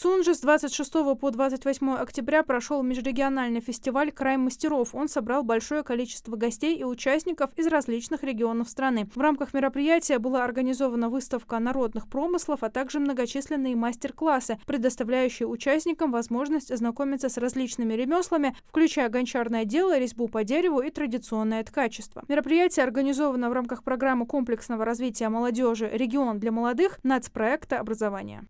Сунже с 26 по 28 октября прошел межрегиональный фестиваль «Край мастеров». Он собрал большое количество гостей и участников из различных регионов страны. В рамках мероприятия была организована выставка народных промыслов, а также многочисленные мастер-классы, предоставляющие участникам возможность ознакомиться с различными ремеслами, включая гончарное дело, резьбу по дереву и традиционное ткачество. Мероприятие организовано в рамках программы комплексного развития молодежи «Регион для молодых» нацпроекта образования.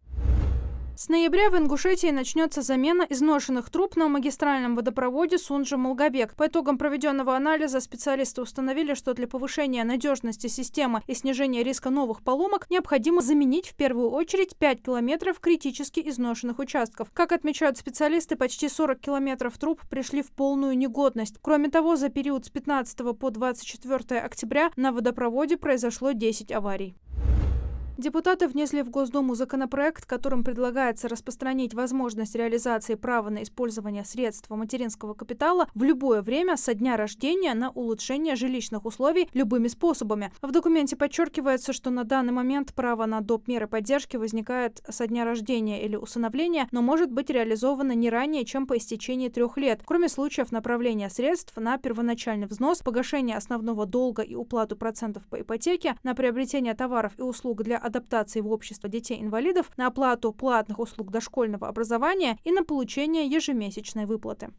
С ноября в Ингушетии начнется замена изношенных труб на магистральном водопроводе Сунжа-Малгобек. По итогам проведенного анализа специалисты установили, что для повышения надежности системы и снижения риска новых поломок необходимо заменить в первую очередь 5 километров критически изношенных участков. Как отмечают специалисты, почти 40 километров труб пришли в полную негодность. Кроме того, за период с 15 по 24 октября на водопроводе произошло 10 аварий. Депутаты внесли в Госдуму законопроект, которым предлагается распространить возможность реализации права на использование средств материнского капитала в любое время со дня рождения на улучшение жилищных условий любыми способами. В документе подчеркивается, что на данный момент право на доп. Меры поддержки возникает со дня рождения или усыновления, но может быть реализовано не ранее, чем по истечении 3 лет, кроме случаев направления средств на первоначальный взнос, погашение основного долга и уплату процентов по ипотеке, на приобретение товаров и услуг для адаптации в общество детей-инвалидов, на оплату платных услуг дошкольного образования и на получение ежемесячной выплаты.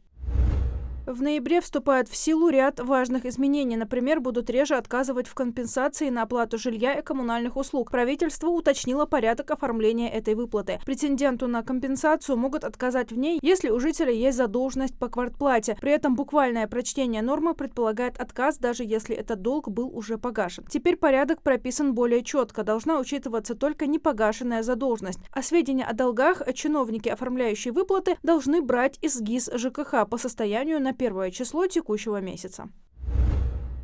В ноябре вступает в силу ряд важных изменений. Например, будут реже отказывать в компенсации на оплату жилья и коммунальных услуг. Правительство уточнило порядок оформления этой выплаты. Претенденту на компенсацию могут отказать в ней, если у жителя есть задолженность по квартплате. При этом буквальное прочтение нормы предполагает отказ, даже если этот долг был уже погашен. Теперь порядок прописан более четко. Должна учитываться только непогашенная задолженность. А сведения о долгах чиновники, оформляющие выплаты, должны брать из ГИС ЖКХ по состоянию на 1 число текущего месяца.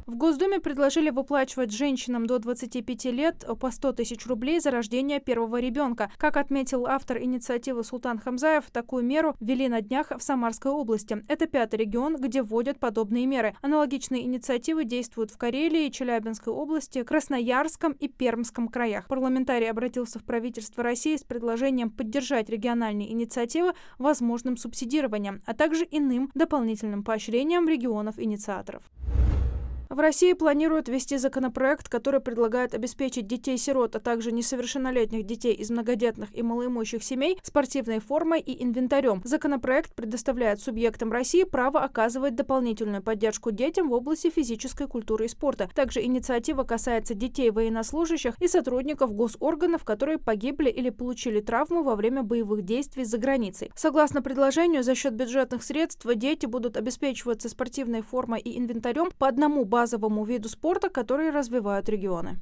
В Госдуме предложили выплачивать женщинам до 25 лет по 100 тысяч рублей за рождение первого ребенка. Как отметил автор инициативы Султан Хамзаев, такую меру ввели на днях в Самарской области. Это 5-й регион, где вводят подобные меры. Аналогичные инициативы действуют в Карелии, Челябинской области, Красноярском и Пермском краях. Парламентарий обратился в правительство России с предложением поддержать региональные инициативы возможным субсидированием, а также иным дополнительным поощрением регионов-инициаторов. В России планируют ввести законопроект, который предлагает обеспечить детей-сирот, а также несовершеннолетних детей из многодетных и малоимущих семей спортивной формой и инвентарем. Законопроект предоставляет субъектам России право оказывать дополнительную поддержку детям в области физической культуры и спорта. Также инициатива касается детей военнослужащих и сотрудников госорганов, которые погибли или получили травму во время боевых действий за границей. Согласно предложению, за счет бюджетных средств дети будут обеспечиваться спортивной формой и инвентарем по одному базовому виду спорта, который развивают регионы.